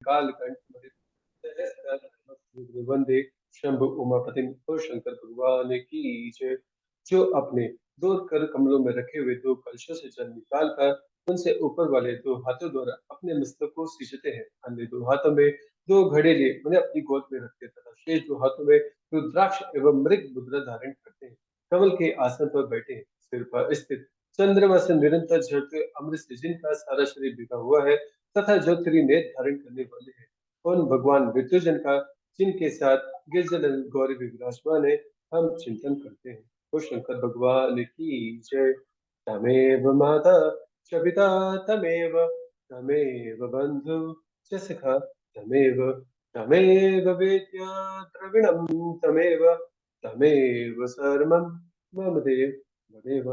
कालकंठ वंदे शंभु उमापति और शंकर भगवान की जय। जो अपने दो कर कमलों में रखे हुए दो कलशों से जल निकाल कर उनसे ऊपर वाले दो हाथों द्वारा अपने मस्तक को सींचते हैं, अन्य दो हाथों में दो घड़े लिए उन्हें अपनी गोद में रखते तथा शेष दो हाथों में रुद्राक्ष एवं मृग मुद्रा धारण करते हैं। कमल के आसन पर बैठे हैं, सिर पर स्थित चंद्रमा से निरंतर झरते अमृत से जिनका सारा शरीर भिगा हुआ है तथा जो त्रिनेत्र धारण करने वाले हैं, उन भगवान विष्णुजन का जिनके साथ गिरजानंद गौरी भी विराजमान है, हम चिंतन करते हैं। तो शंकर भगवान की जय। तमेव माता च पिता तमेव तमेव बंधु च सखा तमेव तमेव वेद्या द्रविणं तमेव तमेव सर्वं मम देव वदेव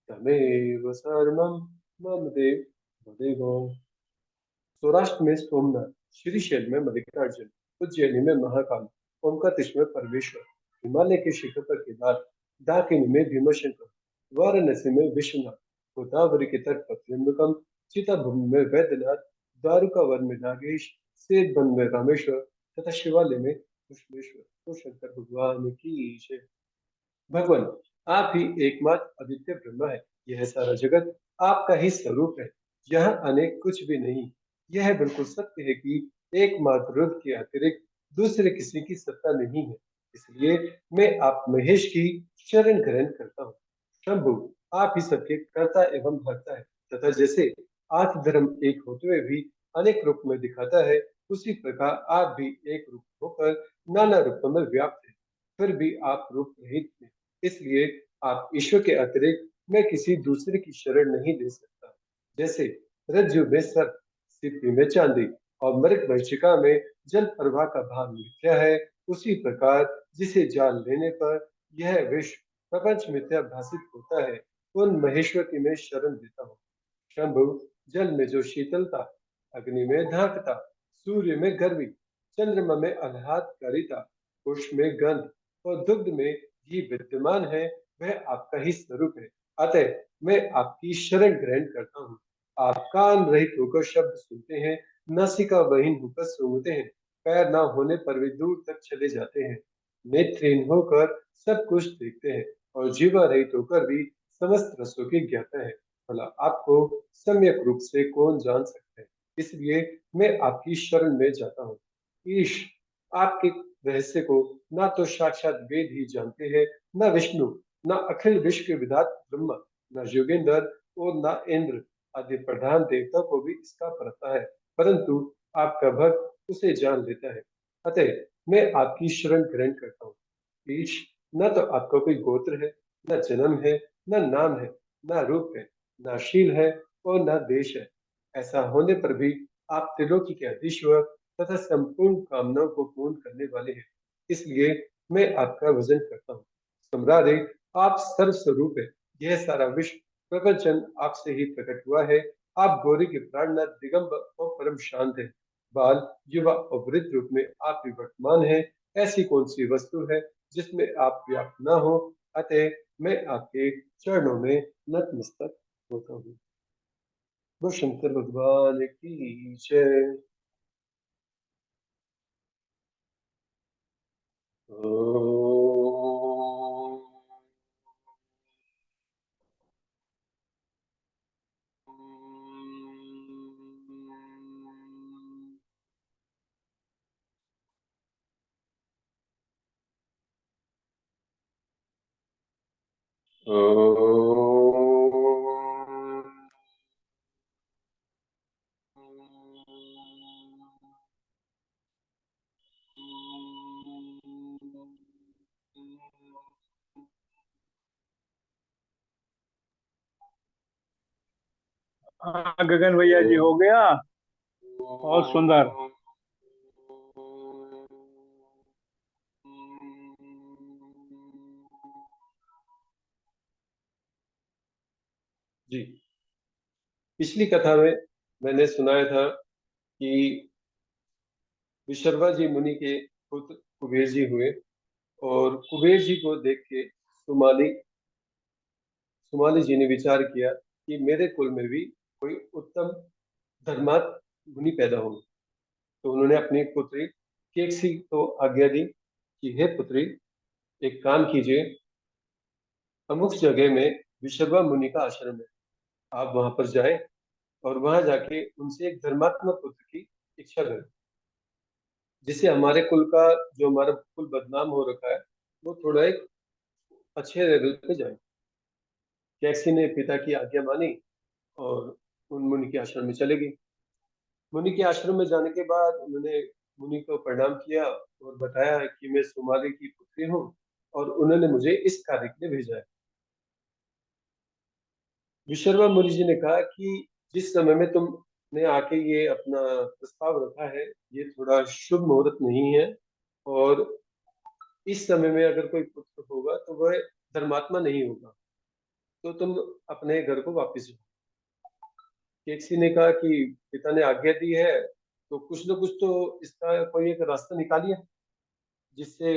तमेव सर्वं मम देव वदेव। सौराष्ट्र में सोमनाथ, श्रीशैल में मल्लिकार्जुन, उज्जैनी में महाकाल, ओमकारेश्वर में परमेश्वर, हिमालय के शिखर पर केदार, दाकिनी में भीमाशंकर, वाराणसी में विश्वनाथ, गोदावरी के तट पर त्र्यंबकम, चिताभूमि में वैद्यनाथ, द्वारकावन में नागेश, सेतवन में रामेश्वर तथा शिवालय में कृष्णेश्वर। तो शंकर भगवान की जय। भगवान, आप ही एकमात्र आदित्य ब्रह्मा है। यह सारा जगत आपका ही स्वरूप है। यहाँ अनेक कुछ भी नहीं। यह बिल्कुल सत्य है कि एकमात्र रुद्र के अतिरिक्त दूसरे किसी की सत्ता नहीं है। इसलिए मैं आप महेश की शरण ग्रहण करता हूँ। शंभु, आप ही सबके कर्ता एवं भर्ता है तथा जैसे आठ धर्म एक होते हुए भी अनेक रूप में दिखाता है, उसी प्रकार आप भी एक रूप होकर नाना रूपों में व्याप्त है, फिर भी आप रूप रहित हैं। इसलिए आप ईश्वर के अतिरिक्त मैं किसी दूसरे की शरण नहीं ले सकता। जैसे रज्जु में सर्प, सीपी में चांदी और मृग मरीचिका में जल प्रवाह का भाव मिथ्या है, उसी प्रकार जिसे जान लेने पर यह विश्व प्रपंच मिथ्या भासित होता है, उन महेश्वर की मैं शरण देता हूँ। शंभु, जल में जो शीतलता, अग्नि में धाकता, सूर्य में गर्मी, चंद्रमा में आह्लादकारिता, पुष्प में गंध और दुग्ध में घी विद्यमान है, वह आपका ही स्वरूप है। अतः मैं आपकी शरण ग्रहण करता हूँ। आप कान रहित होकर शब्द सुनते हैं, नासिका वहीन होकर सूंघते हैं, पैर न होने पर भी दूर तक चले जाते हैं, नेत्रहीन होकर सब कुछ देखते हैं और जीवा रहित होकर भी समस्त रसों की ज्ञाता है। भला आपको सम्यक रूप से कौन जान सकता है? इसलिए मैं आपकी शरण में जाता हूँ। ईश, आपके रहस्य को ना तो साक्षात वेद ही जानते हैं, न विष्णु, न अखिल विश्व के विधाता ब्रह्मा, न योगेंद्र और न इंद्र आदि प्रधान देवता को भी इसका पता है, परंतु आपका भक्त उसे जान लेता है। अतः मैं आपकी शरण ग्रहण करता हूँ। ईश, न तो आपका कोई गोत्र है, न जन्म है, न नाम है, न रूप है, न शील है और न देश है। ऐसा होने पर भी आप त्रिलोकी के अधीश्वर तथा संपूर्ण कामनाओं को पूर्ण करने वाले हैं। इसलिए मैं आपका भजन करता हूँ। सम्रारे, आप सर्वस्वरूप है। यह सारा विश्व प्रपंचन आपसे ही प्रकट हुआ है। आप गौरी के प्राणनाथ दिगंबर और परम शांत है। बाल, युवा और वृद्ध रूप में आप ही वर्तमान है। ऐसी कौन सी वस्तु है जिसमें आप व्याप्त न हो? अतः मैं आपके चरणों में नतमस्तक होता हूँ। वो शंकर भगवान की जय। हाँ गगन भैया जी, हो गया। बहुत सुंदर। जी, पिछली कथा में मैंने सुनाया था कि विशर्वा जी मुनि के पुत्र कुबेर जी हुए और कुबेर जी को देख के सुमाली जी ने विचार किया कि मेरे कुल में भी कोई उत्तम धर्मात्म मुनि पैदा हो। तो उन्होंने अपनी पुत्री केकसी को आज्ञा दी कि हे पुत्री, एक काम कीजिए, अमुक जगह में विश्रवा मुनि का आश्रम है, आप वहां पर जाएं और वहां जाके उनसे एक धर्मात्मा पुत्र की इच्छा करें, जिससे हमारे कुल का, जो हमारा कुल बदनाम हो रखा है, वो थोड़ा एक अच्छे लेवल पे जाए। कैसी ने पिता की आज्ञा मानी और उन मुनि के आश्रम में चले गई। मुनि के आश्रम में जाने के बाद उन्होंने मुनि को प्रणाम किया और बताया कि मैं सुमाली की पुत्री हूँ और उन्होंने मुझे इस कार्य के लिए भेजा है। विश्वकर्मा मुनि जी ने कहा कि जिस समय में तुमने आके ये अपना प्रस्ताव रखा है, ये थोड़ा शुभ मुहूर्त नहीं है, और इस समय में अगर कोई पुत्र होगा तो वह धर्मात्मा नहीं होगा, तो तुम अपने घर को वापस जाओ। केकसी ने कहा कि पिता ने आज्ञा दी है, तो कुछ ना कुछ तो इसका कोई एक रास्ता निकालिए जिससे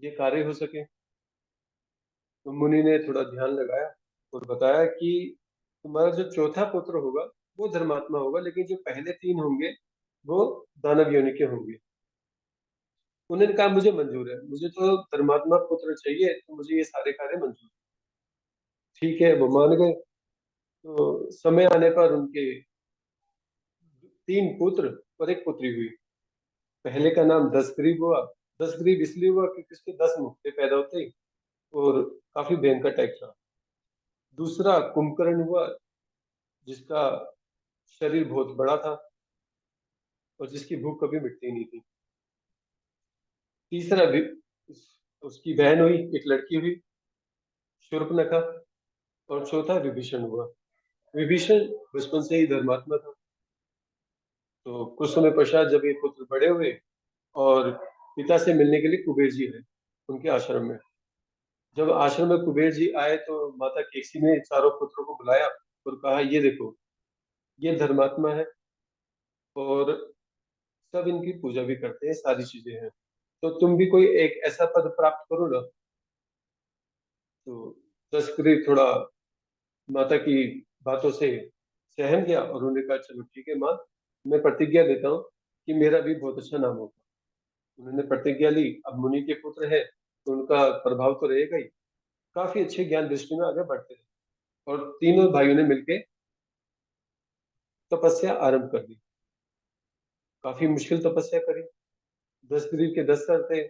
ये कार्य हो सके। तो मुनि ने थोड़ा ध्यान लगाया और बताया कि तुम्हारा जो चौथा पुत्र होगा वो धर्मात्मा होगा, लेकिन जो पहले तीन होंगे वो दानव योनि के होंगे। उन्होंने कहा मुझे मंजूर है, मुझे तो धर्मात्मा पुत्र चाहिए, तो मुझे ये सारे कार्य मंजूर है। ठीक है, वो मान गए। तो समय आने पर उनके तीन पुत्र और एक पुत्री हुई। पहले का नाम दसग्रीव हुआ। दसग्रीव इसलिए हुआ क्योंकि उसके 10 मुक्ते पैदा होते ही, और काफी भयंकर टाइप था। दूसरा कुंभकर्ण हुआ, जिसका शरीर बहुत बड़ा था और जिसकी भूख कभी मिटती नहीं थी। तीसरा उसकी बहन हुई, एक लड़की हुई, शूर्पणखा। और चौथा विभीषण हुआ। विभीषण बचपन से ही धर्मात्मा था। तो कुछ समय पश्चात जब ये पुत्र बड़े हुए और पिता से मिलने के लिए कुबेर जी आए उनके आश्रम में। जब आश्रम में कुबेर जी आए तो माता केसी ने चारों पुत्रों को बुलाया और कहा, ये देखो, ये धर्मात्मा है और सब इनकी पूजा भी करते हैं, सारी चीजें हैं, तो तुम भी कोई एक ऐसा पद प्राप्त करो ना। तो तस्करी थोड़ा माता की बातों से सहम गया और उन्होंने कहा, चलो ठीक है माँ, मैं प्रतिज्ञा देता हूँ कि मेरा भी बहुत अच्छा नाम होगा। उन्होंने प्रतिज्ञा ली। अब मुनि के पुत्र है तो उनका प्रभाव तो रहेगा ही। काफी अच्छे ज्ञान दृष्टि में आगे बढ़ते रहे और तीनों भाइयों ने मिलकर तपस्या आरंभ कर दी। काफी मुश्किल तपस्या करी। 10 गृह के 10 सर थे।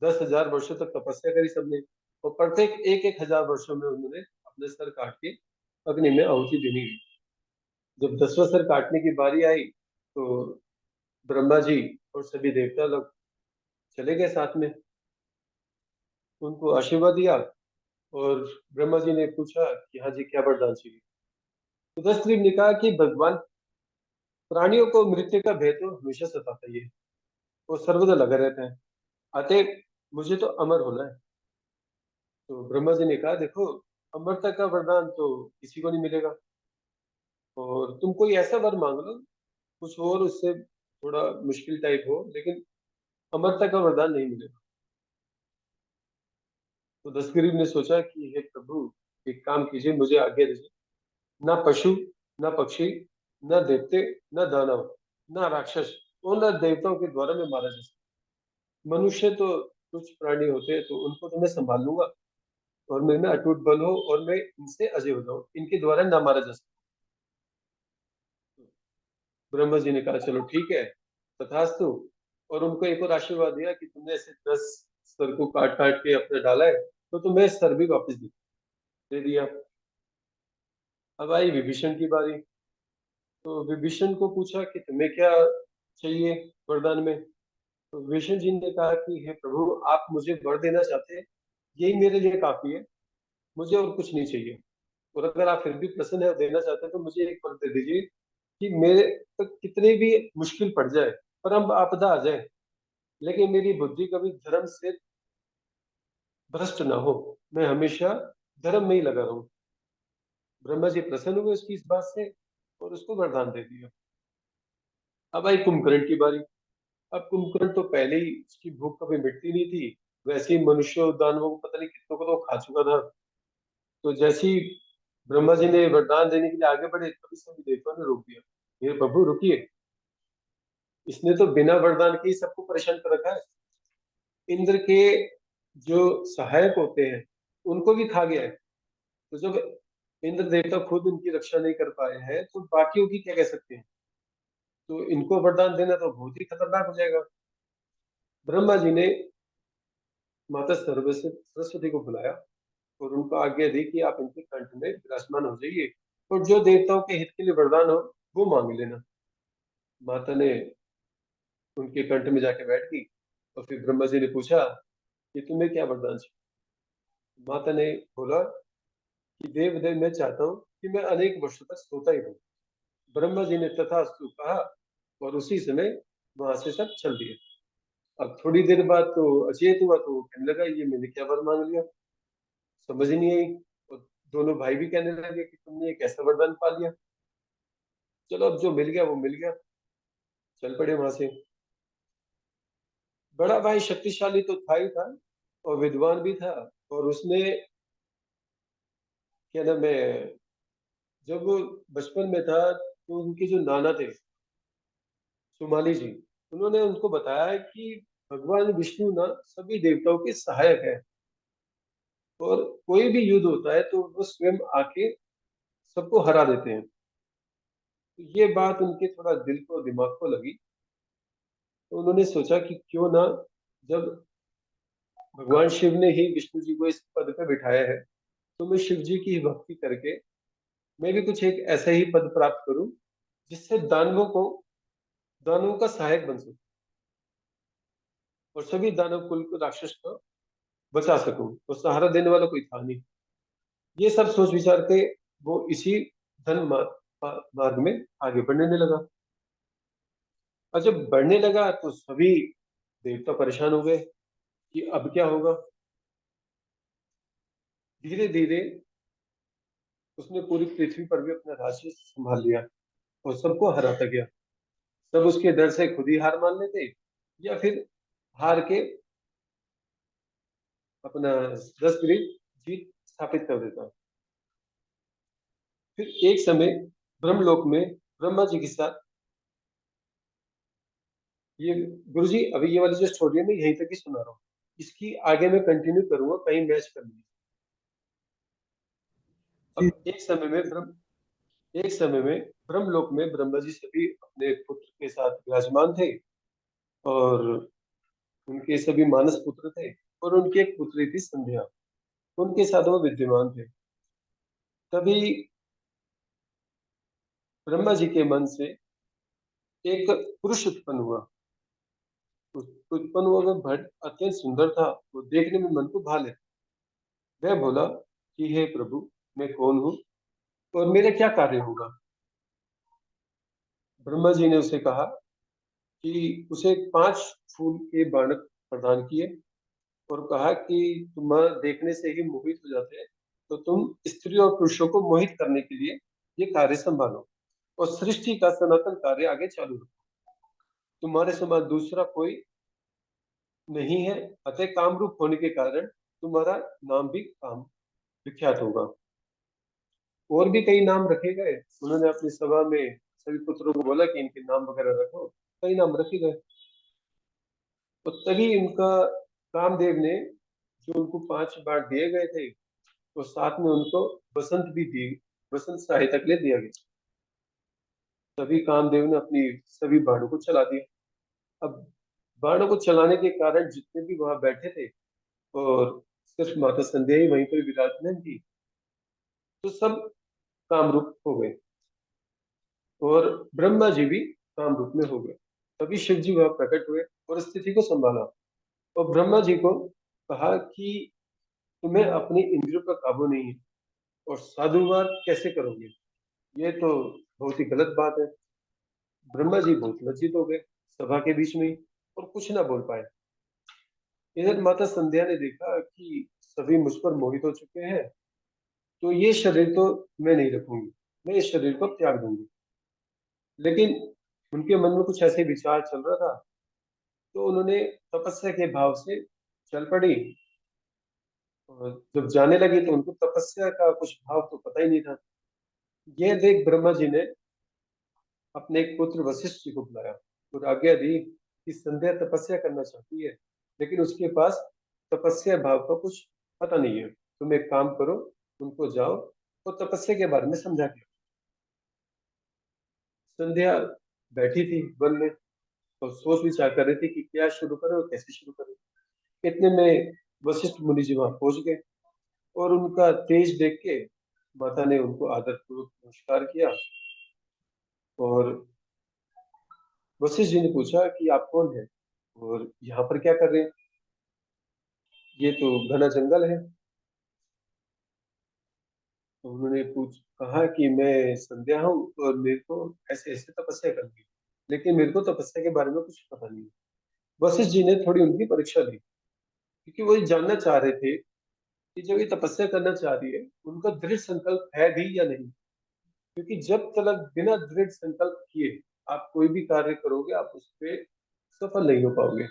10,000 वर्षों तक तपस्या करी सबने, और प्रत्येक एक एक हजार वर्षों में उन्होंने अपने सर काट के अग्नि में आहुति देनी हुई। जब 10वां सर काटने की बारी आई तो ब्रह्मा जी और सभी देवता लोग चले गए साथ में, उनको आशीर्वाद दिया। और ब्रह्मा जी ने पूछा कि हाँ जी, क्या वरदान चाहिए। तो 10 गृह ने कहा कि भगवान, प्राणियों को मृत्यु का भय तो हमेशा सताता ही है, वो सर्वदा लगा रहता है, अतः मुझे तो अमर होना है। तो ब्रह्मा जी ने कहा, देखो, अमरता का वरदान तो किसी को नहीं मिलेगा, और तुम कोई ऐसा वर मांग लो, कुछ और उससे थोड़ा मुश्किल टाइप हो, लेकिन अमरता का वरदान नहीं मिलेगा। तो दसगरीब ने सोचा कि हे प्रभु, एक काम कीजिए, मुझे आज्ञा दीजिए, ना पशु, ना पक्षी, न देवते, न दानव, न राक्षस और न देवताओं के द्वारा मैं मारा जा सकता। मनुष्य तो कुछ प्राणी होते हैं, तो उनको तो मैं संभाल लूंगा, और मैं में अटूट बल हो और मैं इनसे अजय हो जाऊं, इनके द्वारा ना मारा जा सकता। ब्रह्मा जी ने कहा, चलो ठीक है, तथास्तु। और उनको एक और आशीर्वाद दिया कि तुमने ऐसे 10 स्तर को काट काट के अपने डाला है, तो तुम्हें स्तर भी वापस दे दिया। अब आई विभीषण की बारी। तो विभीषण को पूछा कि तुम्हें क्या चाहिए वरदान में। तो विभीषण जी ने कहा कि हे प्रभु, आप मुझे वर देना चाहते हैं, यही मेरे लिए काफी है, मुझे और कुछ नहीं चाहिए। और अगर आप फिर भी प्रसन्न है और देना चाहते हैं तो मुझे एक वर दे दीजिए कि मेरे तक कितने भी मुश्किल पड़ जाए, परम आपदा आ जाए, लेकिन मेरी बुद्धि कभी धर्म से भ्रष्ट ना हो, मैं हमेशा धर्म में ही लगा रहूं। ब्रह्मा जी प्रसन्न हुए उसकी इस बात से और उसको वरदान दे दिया। अब आई कुंभकर्ण की बारी। अब कुंभकर्ण तो पहले ही उसकी भूख कभी मिटती नहीं थी, वैसे ही मनुष्य और दानवों को पता नहीं कितनों को तो खा चुका था। तो जैसे ही ब्रह्मा जी ने वरदान देने के लिए आगे बढ़े, तभी सभी देवताओं ने रोक दिया, हे प्रभु रुकिए, इसने तो बिना वरदान के ही सबको परेशान कर रखा है। इंद्र के जो सहायक होते हैं उनको भी खा गया है। तो जब इंद्र देवता खुद उनकी रक्षा नहीं कर पाए हैं तो बाकियों की क्या कह सकते हैं। तो इनको वरदान देना तो बहुत ही खतरनाक हो जाएगा। ब्रह्मा जी ने माता सरस्वती को बुलाया और उनको आज्ञा दी कि आप इनके कंठ में विराजमान हो जाइए और जो देवताओं के हित के लिए वरदान हो वो मांग लेना। माता ने उनके कंठ में जाके बैठ गई और फिर ब्रह्मा जी ने पूछा कि तुम्हें क्या वरदान चाहिए। माता ने बोला कि देव देव मैं चाहता हूँ कि मैं अनेक वर्षों तक सोता ही रहूं। ब्रह्मा जी ने तथास्तु कहा और उसी समय वहां से सब चल दिए। अब थोड़ी देर बाद तो अचेत हुआ तो वो कहने लगा ये मैंने क्या वर मांग लिया, समझ ही नहीं आई। और दोनों भाई भी कहने लगे कि तुमने एक ऐसा वरदान पा लिया। चलो अब जो मिल गया वो मिल गया, चल पड़े वहां से। बड़ा भाई शक्तिशाली तो था ही था और विद्वान भी था। और उसने क्या नाम है, जब वो बचपन में था तो उनके जो नाना थे सुमाली जी, उन्होंने उनको बताया कि भगवान विष्णु ना सभी देवताओं के सहायक है और कोई भी युद्ध होता है तो वो स्वयं आके सबको हरा देते हैं। तो ये बात उनके थोड़ा दिल को दिमाग को लगी। तो उन्होंने सोचा कि क्यों ना, जब भगवान शिव ने ही विष्णु जी को इस पद पे बिठाया है तो मैं शिव जी की ही भक्ति करके मैं भी कुछ एक ऐसा ही पद प्राप्त करूं जिससे दानवों का सहायक बन सकूं और सभी दानव कुल को राक्षस को बचा सकूं। तो सहारा देने वाला कोई था नहीं। ये सब सोच विचार के वो इसी मार्ग में आगे बढ़ने लगा। और जब बढ़ने लगा तो सभी देवता परेशान हो गए कि अब क्या होगा। धीरे धीरे उसने पूरी पृथ्वी पर भी अपना राज्य संभाल लिया और सबको हराता गया। सब उसके डर से खुद ही हार मान लेते या फिर हार के अपना दस विरुद्ध जीत स्थापित कर देता। फिर एक समय ब्रह्मलोक में ब्रह्मा जी के साथ ये, गुरु जी अभी ये वाली जो स्टोरी है मैं यहीं तक ही सुना रहा हूँ, इसकी आगे मैं कंटिन्यू करूंगा कहीं मैच कर ली। जी। अब एक समय में ब्रह्मलोक में ब्रह्मा जी सभी अपने पुत्र के साथ विराजमान थे और उनके सभी मानस पुत्र थे और उनकी एक पुत्री थी संध्या, उनके साथ वो विद्यमान थे। तभी ब्रह्मा जी के मन से एक पुरुष उत्पन्न हुआ। उत्पन्न हुआ वह भट अत्यंत सुंदर था, वो देखने में मन को भा लेता। वह बोला कि हे प्रभु, मैं कौन हूँ और मेरा क्या कार्य होगा। ब्रह्मा जी ने उसे कहा कि उसे 5 फूल के बाणक प्रदान किए और कहा कि तुम देखने से ही मोहित हो जाते हैं, तो तुम स्त्री और पुरुषों को मोहित करने के लिए ये कार्य संभालो और सृष्टि का सनातन कार्य आगे चालू रखो। तुम्हारे समान दूसरा कोई नहीं है, अतः कामरूप होने के कारण तुम्हारा नाम भी काम विख्यात होगा। और भी कई नाम रखे गए। उन्होंने अपनी सभा में सभी पुत्रों को बोला कि इनके नाम वगैरह रखो। कई नाम रखे गए। तो तभी इनका कामदेव ने जो उनको 5 बार दिए गए थे तो साथ में उनको बसंत भी दी, बसंत सहायता के लिए दिया गया। तभी कामदेव ने अपनी सभी बाणों को चला दिया। अब बाणों को चलाने के कारण जितने भी वहां बैठे थे और सिर्फ माता संध्या ही वहीं पर विराजमान थी, तो सब कामरूप हो गए और ब्रह्मा जी भी कामरूप में हो गए। तभी शिव जी वहां प्रकट हुए और स्थिति को संभाला और ब्रह्मा जी को कहा कि तुम्हें अपनी इंद्रियों पर काबू नहीं है और साधुवाद कैसे करोगे, ये तो बहुत ही गलत बात है। ब्रह्मा जी बहुत लज्जित हो गए सभा के बीच में ही और कुछ ना बोल पाए। इधर माता संध्या ने देखा कि सभी मुझ पर मोहित हो चुके हैं, तो ये शरीर तो मैं नहीं रखूंगी, मैं इस शरीर को त्याग दूंगी। लेकिन उनके मन में कुछ ऐसे विचार चल रहा था तो उन्होंने तपस्या के भाव से चल पड़ी। और जब जाने लगी तो उनको तपस्या का कुछ भाव तो पता ही नहीं था। यह देख ब्रह्मा जी ने अपने एक पुत्र वशिष्ठ जी को बुलाया और आज्ञा दी कि संध्या तपस्या करना चाहती है, लेकिन उसके पास तपस्या भाव का कुछ पता नहीं है। तुम एक काम करो, उनको जाओ और तपस्या के बारे में समझा के। संध्या बैठी थी वन में और सोच विचार कर रही थी कि क्या शुरू करें और कैसे शुरू करें। इतने में वशिष्ठ मुनि जी वहां पहुंच गए और उनका तेज देख के माता ने उनको आदरपूर्वक नमस्कार किया। और वशिष्ठ जी ने पूछा कि आप कौन है और यहाँ पर क्या कर रहे हैं? ये तो घना जंगल है। तो उन्होंने पूछ कहा कि मैं संध्या हूँ और मेरे को ऐसे ऐसे तपस्या करनी है, लेकिन मेरे को तपस्या के बारे में कुछ पता नहीं है। वशिष्ठ जी ने थोड़ी उनकी परीक्षा ली, क्योंकि वो ये जानना चाह रहे थे कि जो ये तपस्या करना चाह रही है उनका दृढ़ संकल्प है भी या नहीं। क्योंकि जब तक बिना दृढ़ संकल्प किए आप कोई भी कार्य करोगे, आप उस पे सफल नहीं हो पाओगे।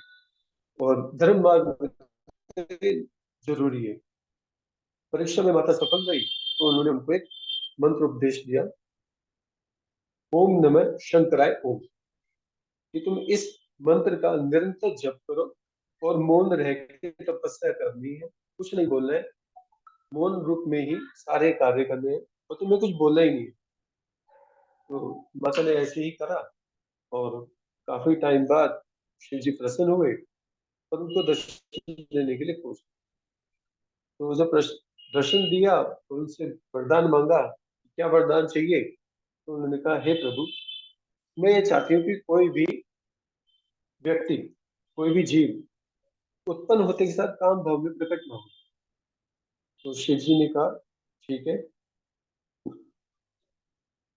और धर्म मार्ग में जरूरी है। परीक्षा में माता सफल रही तो उन्होंने उनको एक मंत्र उपदेश दिया, ओम नमः शंकराय ओम, कि तुम इस मंत्र का निरंतर जप करो और मौन रह के तपस्या करनी है। कुछ नहीं बोलना है, मौन रूप में ही सारे कार्य करने हैं और तुम्हें कुछ बोलना ही नहीं है। तो माता ने ऐसे ही करा और काफी टाइम बाद शिव जी प्रसन्न हुए और उनको दर्शन देने के लिए पहुंचे। तो जब दर्शन दिया तो उनसे वरदान मांगा, क्या वरदान चाहिए? तो उन्होंने कहा, हे प्रभु, मैं ये चाहती हूँ कि कोई भी व्यक्ति, कोई भी जीव उत्पन्न होते के साथ काम भाव में प्रकट ना हो। तो शिव जी ने कहा, ठीक है।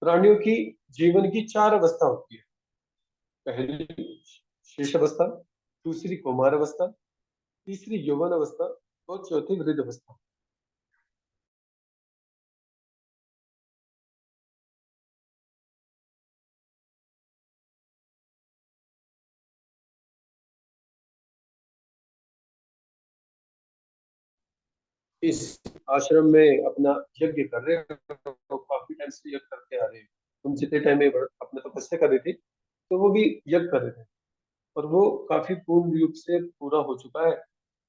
प्राणियों की जीवन की चार अवस्था होती है। पहली शेष अवस्था, दूसरी कुमार अवस्था, तीसरी यौवन अवस्था और चौथी वृद्ध अवस्था। इस आश्रम में अपना यज्ञ कर रहे हैं, तो काफी टाइम से यज्ञ करते आ रहे हैं। तुम जितने टाइम में अपना तपस्या कर रहे थे तो वो भी यज्ञ कर रहे थे और वो काफी पूर्ण रूप से पूरा हो चुका है।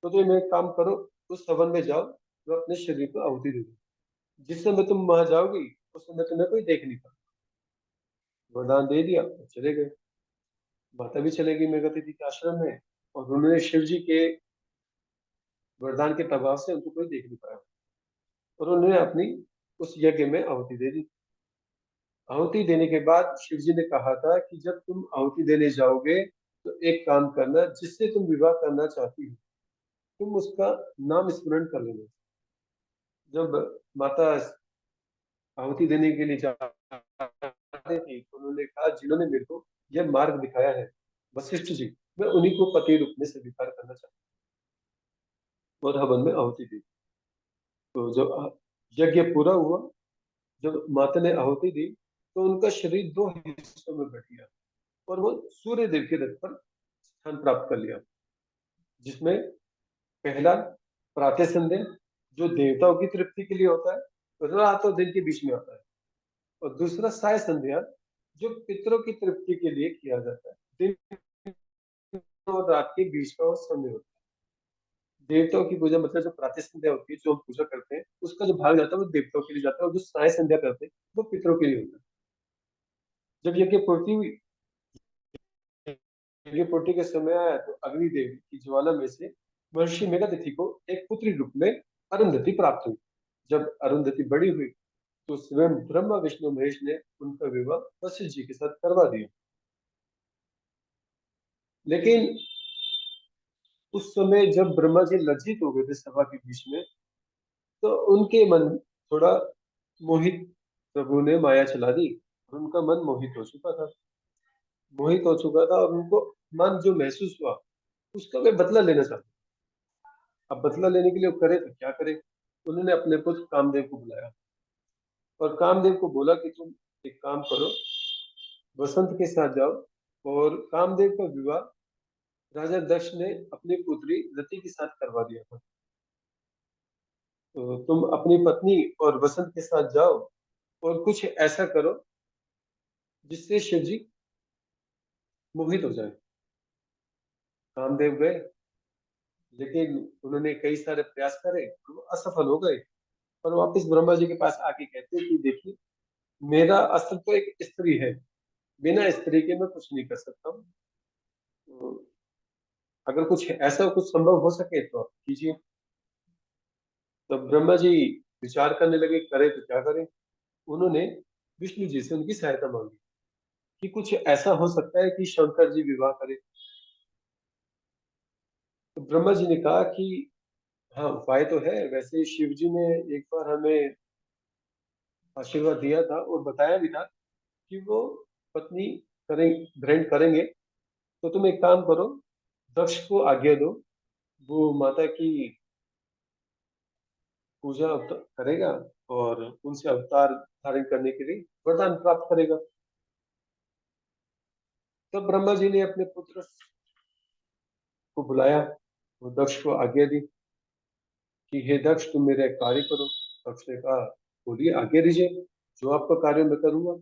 तो तुम एक काम करो, उस हवन में जाओ और अपने शरीर को आहुति दे दो। जिस समय तुम वहां जाओगी उस समय तुम्हें कोई देख नहीं पाएगा। वरदान दे दिया और चले गए। माता भी चले गई मेघातिथि के आश्रम में और उन्होंने शिव जी के वरदान के प्रभाव से उनको कोई देख नहीं पाया और उन्होंने अपनी उस यज्ञ में आहुति दे दी। आहुति देने के बाद शिव जी ने कहा था कि जब तुम आहुति देने जाओगे तो एक काम करना, जिससे तुम विवाह करना चाहती हो तुम उसका नाम स्मरण कर लेना। जब माता आहुति देने के लिए जा रही थी तो उन्होंने कहा, जिन्होंने मेरे को यह मार्ग दिखाया है, वशिष्ठ जी, मैं उन्हीं को पति रूप में स्वीकार करना चाहता हूँ। और हवन में आहुति दी। तो जब यज्ञ पूरा हुआ, जब माता ने आहुति दी तो उनका शरीर दो हिस्सों में बट गया और वो सूर्य देव के रथ पर स्थान प्राप्त कर लिया। जिसमें पहला प्रातः संध्या, जो देवताओं की तृप्ति के लिए होता है, रात और दिन के बीच में होता है। और दूसरा साय संध्या, जो पितरों की तृप्ति के लिए किया जाता है, दिन और रात के बीच का वो समय होता है। देवताओं की पूजा मतलब जो प्रातः संध्या होती है, जो हम पूजा करते हैं, उसका जो भाग जाता है वो देवताओं के लिए जाता है और जो साय संध्या करते हैं वो पितरों के लिए होता है। जब यज्ञ पूर्ति हुई, यज्ञ पूर्ति के समय आया तो अग्निदेव की ज्वाला में से महर्षि मेघातिथि को एक पुत्री रूप में अरुंधति प्राप्त हुई। जब अरुंधति बड़ी हुई तो स्वयं ब्रह्मा विष्णु महेश ने उनका विवाह वशिष्ठ जी के साथ करवा दिया। लेकिन उस समय जब ब्रह्मा जी लज्जित हो गए थे सभा के बीच में, तो उनके मन थोड़ा मोहित, प्रभु ने माया चला दी और उनका मन मोहित हो चुका था। मोहित हो चुका था और उनको मन जो महसूस हुआ उसका वे बदला लेना चाहते। अब बदला लेने के लिए वो करे तो क्या करे? उन्होंने अपने पुत्र कामदेव को बुलाया और कामदेव को बोला कि तुम एक काम करो, वसंत के साथ जाओ और कामदेव का विवाह राजा दक्ष ने अपनी पुत्री रति के साथ करवा दिया था। तो तुम अपनी पत्नी और वसंत के साथ जाओ और कुछ ऐसा करो जिससे शिव जी मोहित हो जाए। कामदेव गए, लेकिन उन्होंने कई सारे प्रयास करे तो वो असफल हो गए। और वापस ब्रह्मा जी के पास आके कहते हैं कि देखिए, मेरा अस्त्र तो एक स्त्री है, बिना स्त्री के मैं कुछ नहीं कर सकता हूँ। तो अगर कुछ ऐसा कुछ संभव हो सके तो आप कीजिए। तो ब्रह्मा जी विचार करने लगे, करें तो क्या करें। उन्होंने विष्णु जी से उनकी सहायता मांगी कि कुछ ऐसा हो सकता है कि शंकर जी विवाह करें। तो ब्रह्मा जी ने कहा कि हाँ, उपाय तो है। वैसे शिव जी ने एक बार हमें आशीर्वाद दिया था और बताया भी था कि वो पत्नी करें, ग्रहण करेंगे। तो तुम एक काम करो, दक्ष को आज्ञा दो, वो माता की पूजा करेगा और उनसे अवतार धारण करने के लिए वरदान प्राप्त करेगा। तब ब्रह्मा जी ने अपने पुत्र को बुलाया, वो दक्ष को आज्ञा दी कि हे दक्ष, तुम मेरा एक कार्य करो। दक्ष ने कहा, बोलिए, आज्ञा दीजिए, जो आपका कार्य मैं करूंगा।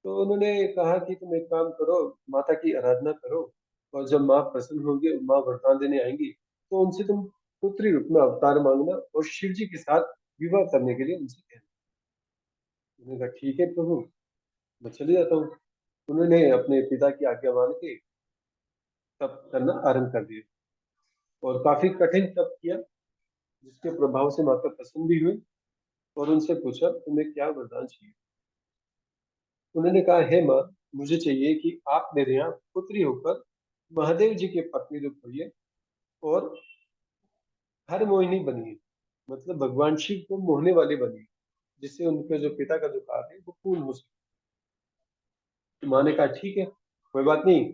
तो उन्होंने कहा कि तुम एक काम करो, माता की आराधना करो, और जब माँ प्रसन्न होगी, माँ वरदान देने आएंगी, तो उनसे तुम पुत्री रूप में अवतार मांगना और शिव जी के साथ विवाह करने के लिए उनसे कहना। उन्होंने कहा ठीक है प्रभु, मैं चले जाता हूँ। उन्होंने अपने पिता की आज्ञा मान के तप करना आरंभ कर दिया और काफी कठिन तप किया, जिसके प्रभाव से माता प्रसन्न भी हुई और उनसे पूछा, तुम्हें क्या वरदान चाहिए। उन्होंने कहा, हे माँ, मुझे चाहिए कि आप मेरे यहाँ पुत्री होकर महादेव जी के पत्नी रूप होइए और हर मोहिनी बनिए, मतलब भगवान शिव को मोहने वाली बनिए, जिससे उनके जो पिता का जो कार्य है वो पूर्ण हो सके। तो माँ ने कहा ठीक है, कोई बात नहीं,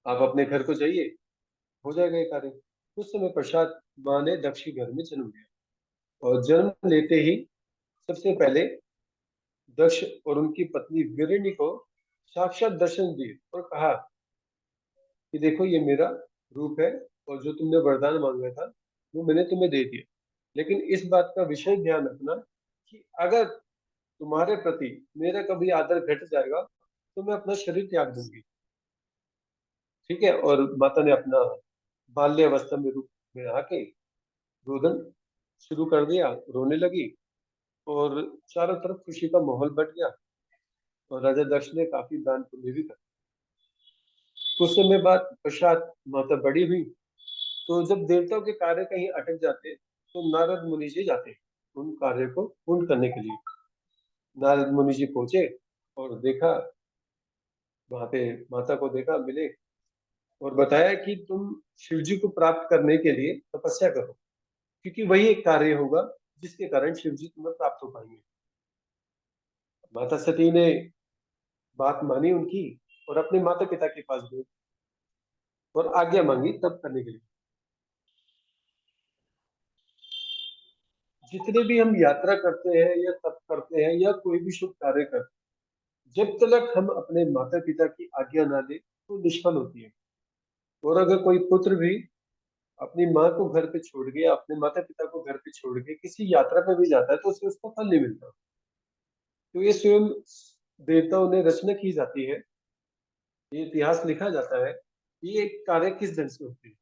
आप अपने घर को जाइए, हो जाएगा ये कार्य। कुछ समय पश्चात माँ ने दक्ष के घर में जन्म लिया और जन्म लेते ही सबसे पहले दक्ष और उनकी पत्नी वीरिणी को साक्षात दर्शन दिए और कहा कि देखो, ये मेरा रूप है और जो तुमने वरदान मांगा था वो मैंने तुम्हें दे दिया। लेकिन इस बात का विशेष ध्यान रखना कि अगर तुम्हारे प्रति मेरा कभी आदर घट जाएगा तो मैं अपना शरीर त्याग दूंगी। ठीक है। और माता ने अपना बाल्य अवस्था में रूप में आके रोदन शुरू कर दिया, रोने लगी और चारों तरफ खुशी का माहौल बट गया। और राजा दक्ष ने काफी दान पुण्य भी कर। कुछ समय बाद पश्चात माता बड़ी हुई, तो जब देवताओं के कार्य कहीं अटक जाते तो नारद मुनि जी जाते उन कार्य को पूर्ण करने के लिए। नारद मुनि जी पहुंचे और देखा, वहां पे माता को देखा, मिले और बताया कि तुम शिव जी को प्राप्त करने के लिए तपस्या करो, क्योंकि वही एक कार्य होगा जिसके कारण शिव जी तुम्हें प्राप्त हो पाएंगे। माता सती ने बात मानी उनकी और अपने माता पिता के पास गई और आज्ञा मांगी तप करने के लिए। जितने भी हम यात्रा करते हैं या तप करते हैं या कोई भी शुभ कार्य करते हैं, जब तक हम अपने माता पिता की आज्ञा ना दे तो निष्फल होती है। और अगर कोई पुत्र भी अपनी माँ को घर पे छोड़ के, अपने माता पिता को घर पे छोड़ के किसी यात्रा पे भी जाता है तो उसे उसका फल नहीं मिलता। तो ये स्वयं देवताओं ने रचना की जाती है, ये इतिहास लिखा जाता है कि ये कार्य किस ढंग से होते हैं।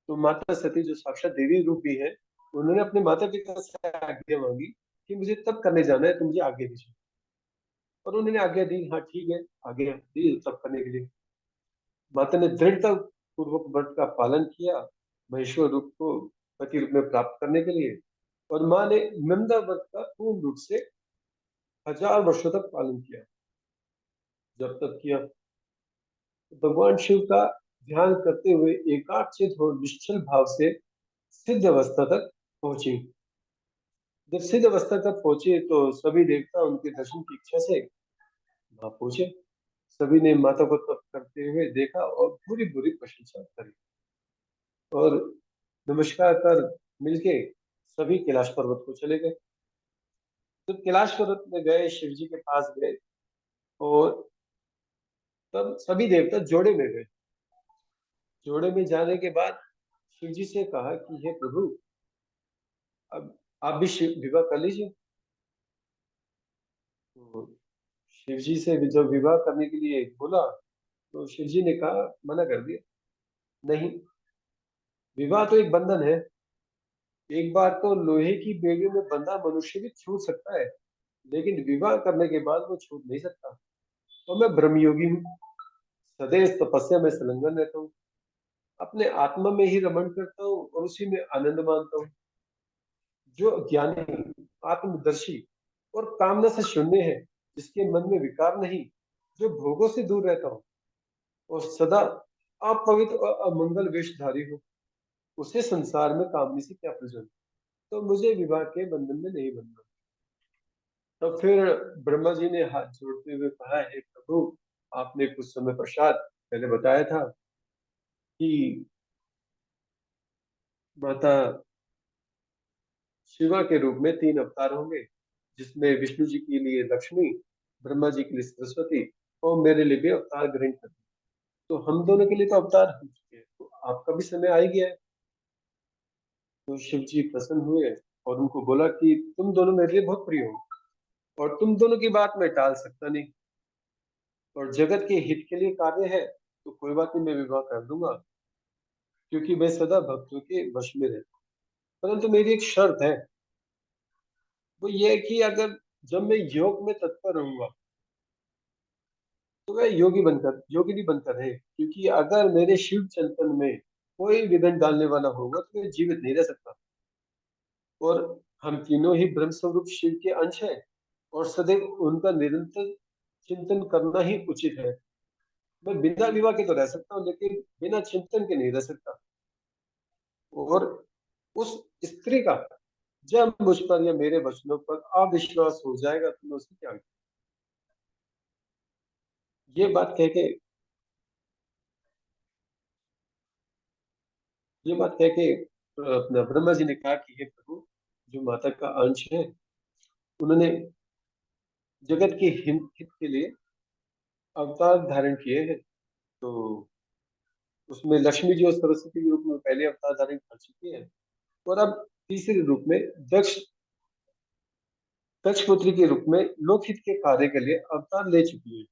तो माता सती जो साक्षात देवी रूप भी है, उन्होंने अपने माता पिता से आज्ञा मांगी कि मुझे तब करने जाना है, तो मुझे आज्ञा दीजिए। और उन्होंने आज्ञा दी, हाँ ठीक है, आज्ञा दी तब करने के लिए। माता ने दृढ़ता पूर्वक व्रत का पालन किया, महेश्वर रूप को पति रूप में प्राप्त करने के लिए। और माँ ने नंदा व्रत का पूर्ण रूप से 1000 वर्षों तक पालन किया। जब तक किया तो भगवान शिव का ध्यान करते हुए एकाग्रचित्त और निश्चल भाव से सिद्ध अवस्था तक पहुंची। जब सिद्ध अवस्था तक पहुंचे तो सभी देवता उनके दर्शन की इच्छा से वहां पहुंचे। सभी ने माता को तप करते हुए देखा और पूरी पूरी प्रशंसा करी और नमस्कार कर मिलके सभी कैलाश पर्वत को चले गए। जब कैलाश पर्वत में गए, शिव जी के पास गए और तब सभी देवता जोड़े में गए। जोड़े में जाने के बाद शिव जी से कहा कि हे प्रभु, अब आप भी शिव विवाह कर लीजिए। तो शिव जी से जब विवाह करने के लिए बोला तो शिव जी ने कहा, मना कर दिया, नहीं, विवाह तो एक बंधन है। एक बार तो लोहे की बेड़ियों में बंधा मनुष्य भी छूट सकता है, लेकिन विवाह करने के बाद वो छूट नहीं सकता। तो मैं ब्रह्मयोगी हूँ, सदैव तपस्या में संलग्न रहता हूँ, अपने आत्मा में ही रमण करता हूँ और उसी में आनंद मानता हूँ। जो ज्ञानी, आत्मदर्शी और कामना से शून्य है, जिसके मन में विकार नहीं, जो भोगों से दूर रहता हो और सदा अपवित्र और अमंगल वेशधारी हो, उसे संसार में कामनी से क्या प्रयोजन। तो मुझे विवाह के बंधन में नहीं बनना। तो फिर ब्रह्मा जी ने हाथ जोड़ते हुए कहा, हे प्रभु, आपने कुछ समय पश्चात पहले बताया था कि माता शिवा के रूप में 3 अवतार होंगे, जिसमें विष्णु जी के लिए लक्ष्मी, ब्रह्मा जी के लिए सरस्वती और मेरे लिए भी अवतार ग्रहण कर। तो हम दोनों के लिए तो अवतार हो चुके हैं, तो आपका भी समय आ ही गया है। तो शिव जी प्रसन्न हुए और उनको बोला कि तुम दोनों मेरे लिए बहुत प्रिय हो, और तुम दोनों की बात मैं टाल सकता नहीं, और जगत के हित के लिए कार्य है, तो कोई बात नहीं, मैं विवाह कर दूंगा, क्योंकि मैं सदा भक्तों के वश में रहता हूँ। परंतु मेरी एक शर्त है, वो ये है कि अगर जब मैं योग में तत्पर रहूंगा, तो वह योगिनी बनकर है, क्योंकि अगर मेरे शिव चिंतन में कोई विघ्न डालने वाला होगा तो मैं जीवित नहीं रह सकता। और हम तीनों ही ब्रह्म स्वरूप शिव के अंश हैं, और सदैव उनका निरंतर चिंतन करना ही उचित है। मैं बिना विवाह के तो रह सकता हूँ, लेकिन बिना चिंतन के नहीं रह सकता। और उस स्त्री का जब मुझ पर या मेरे वचनों पर अविश्वास हो जाएगा, तो मैं उसे क्या, ये बात कह के ये बात कह के अपना ब्रह्मा जी ने कहा कि हे प्रभु, जो माता का अंश है, उन्होंने जगत के हित के लिए अवतार धारण किए हैं। तो उसमें लक्ष्मी जी और सरस्वती के रूप में पहले अवतार धारण कर चुकी है, और अब तीसरे रूप में दक्ष दक्ष पुत्री के रूप में लोकहित के कार्य के लिए अवतार ले चुकी है,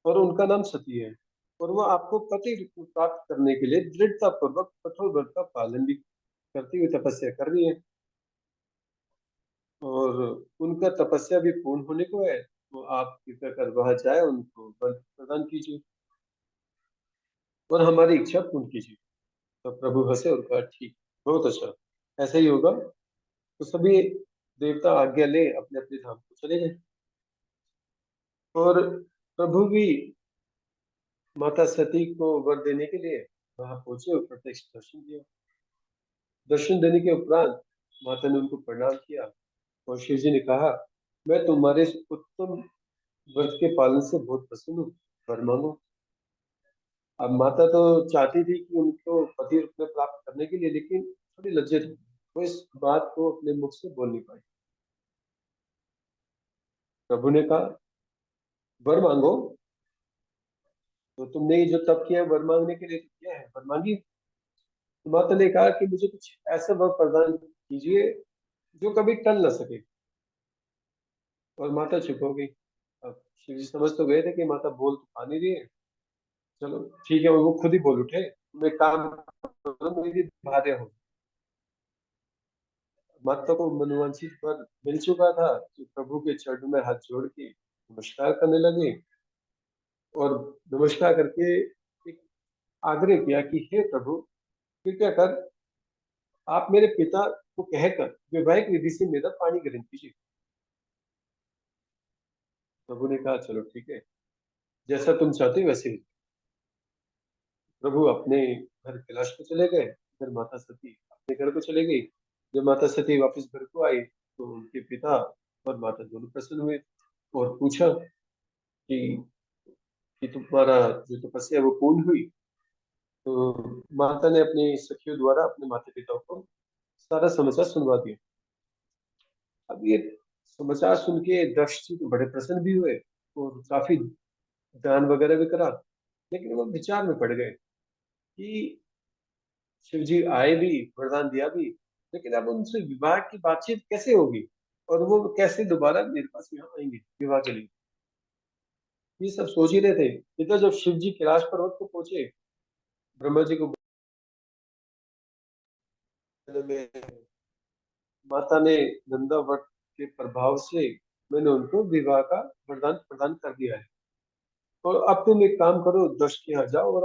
और उनका नाम सती है। और वो आपको पति को प्राप्त करने के लिए दृढ़ता पूर्वक कठोर व्रत का पालन भी करती हुई तपस्या कर रही है, और उनका तपस्या भी पूर्ण होने को है। तो आप कृपया कर वहां जाए, उनको वर प्रदान कीजिए और हमारी इच्छा पूर्ण कीजिए। तो प्रभु हंसे और कहा, ठीक, बहुत अच्छा, ऐसा ही होगा। तो सभी देवता आज्ञा ले अपने अपने धाम को चले गए, और प्रभु भी माता सती को वर देने के लिए वहां पहुंचे और प्रत्यक्ष दर्शन दिया। दर्शन देने के उपरांत माता ने उनको प्रणाम किया, और शिव जी ने कहा, मैं तुम्हारे इस उत्तम व्रत के पालन से बहुत प्रसन्न हूँ, वर मांगो। अब माता तो चाहती थी कि उनको पति रूप में प्राप्त करने के लिए, लेकिन थोड़ी लज्जित थी, वो इस बात को अपने मुख से बोल नहीं पाई। प्रभु ने कहा, वर मांगो। तो तुमने ये जो तप किया है वर मांगने के लिए, तो किया है, वर मांगी। तो माता ने कहा कि मुझे कुछ ऐसा वर प्रदान कीजिए जो कभी टल ना सके। और माता चुप हो गई। अब शिव जी समझ तो गए थे कि माता बोल तो पा नहीं रही है। चलो ठीक है, वो खुद ही बोल उठे, तुम एक काम करो, मेरी भार्य हो। माता को मनोवांछित वर मिल चुका था, तो प्रभु के चरणों में हाथ जोड़ के नमस्कार करने लगे, और नमस्कार करके एक आग्रह किया कि हे प्रभु, कृपया कर आप मेरे पिता को कहकर वैवाहिक विधि से मेरा पानी ग्रहण कीजिए। प्रभु ने कहा, चलो ठीक है, जैसा तुम चाहते हो वैसे ही। प्रभु अपने घर कैलाश को चले गए, फिर माता सती अपने घर को चले गई। जब माता सती वापस घर को आई, तो उनके पिता और माता दोनों प्रसन्न हुए, और पूछा कि तुम्हारा जो तपस्या है वो पूर्ण हुई। तो माता ने अपनी सखियों द्वारा अपने माता पिता को सारा समाचार सुनवा दिया। अब ये समाचार सुन के दक्ष जी तो बड़े प्रसन्न भी हुए, और काफी दान वगैरह भी करा। लेकिन वो विचार में पड़ गए कि शिव जी आए भी, वरदान दिया भी, लेकिन अब उनसे विवाह की बातचीत कैसे होगी, और वो कैसे दोबारा मेरे पास यहाँ आएंगे विवाह के लिए। ये सब सोच ही रहे थे। इधर जब शिव जी कैलाश पर्वत को पहुंचे, ब्रह्मा जी को में माता ने नंदावत के प्रभाव से मैंने उनको विवाह का वरदान प्रदान कर दिया है। और अब तुम एक काम करो, दक्ष के यहाँ जाओ और